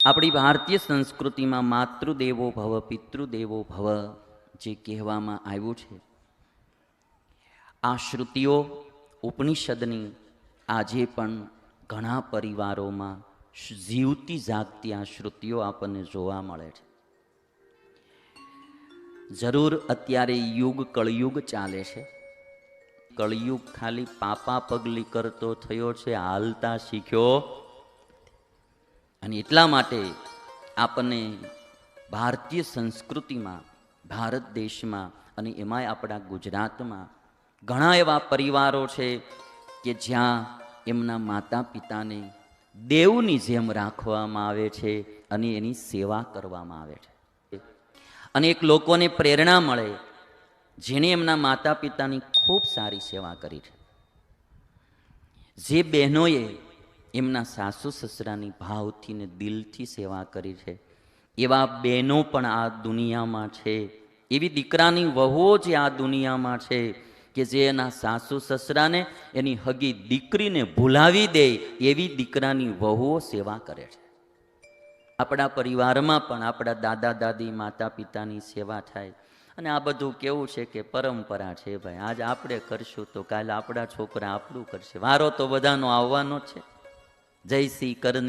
આપણી ભારતીય સંસ્કૃતિમાં માતૃદેવો ભવ પિતૃદેવો ભવ જે કહેવામાં આવ્યું છે, આ શ્રુતિઓ ઉપનિષદની આજે પણ ઘણા પરિવારોમાં જીવતી જાગતી આ શ્રુતિઓ આપણને જોવા મળે છે. જરૂર અત્યારે યુગ કળયુગ ચાલે છે. કળયુગ ખાલી પાપા પગલી કરતો થયો છે, હાલતા શીખ્યો. અને એટલા માટે આપણને ભારતીય સંસ્કૃતિમાં, ભારત દેશમાં અને એમાંય આપણા ગુજરાતમાં ઘણા એવા પરિવારો છે કે જ્યાં એમના માતા પિતાને દેવની જેમ રાખવામાં આવે છે અને એની સેવા કરવામાં આવે છે. અને એક લોકોને પ્રેરણા મળે જેણે એમના માતા પિતાની ખૂબ સારી સેવા કરી છે. જે બહેનોએ એમના સાસુ સસરાની ભાવથી ને દિલથી સેવા કરી છે, એવા બહેનો પણ આ દુનિયામાં છે. એવી દીકરાની વહુઓ જે આ દુનિયામાં છે કે જે એના સાસુ સસરાને એની હગી દીકરીને ભૂલાવી દે એવી દીકરાની વહુઓ સેવા કરે છે. આપણા પરિવારમાં પણ આપણા દાદા દાદી માતા પિતાની સેવા થાય. અને આ બધું કેવું છે કે પરંપરા છે ભાઈ. આજ આપણે કરશું તો કાલે આપણા છોકરા આપણું કરશે. વારો તો બધાનો આવવાનો છે. જય શ્રી કરની.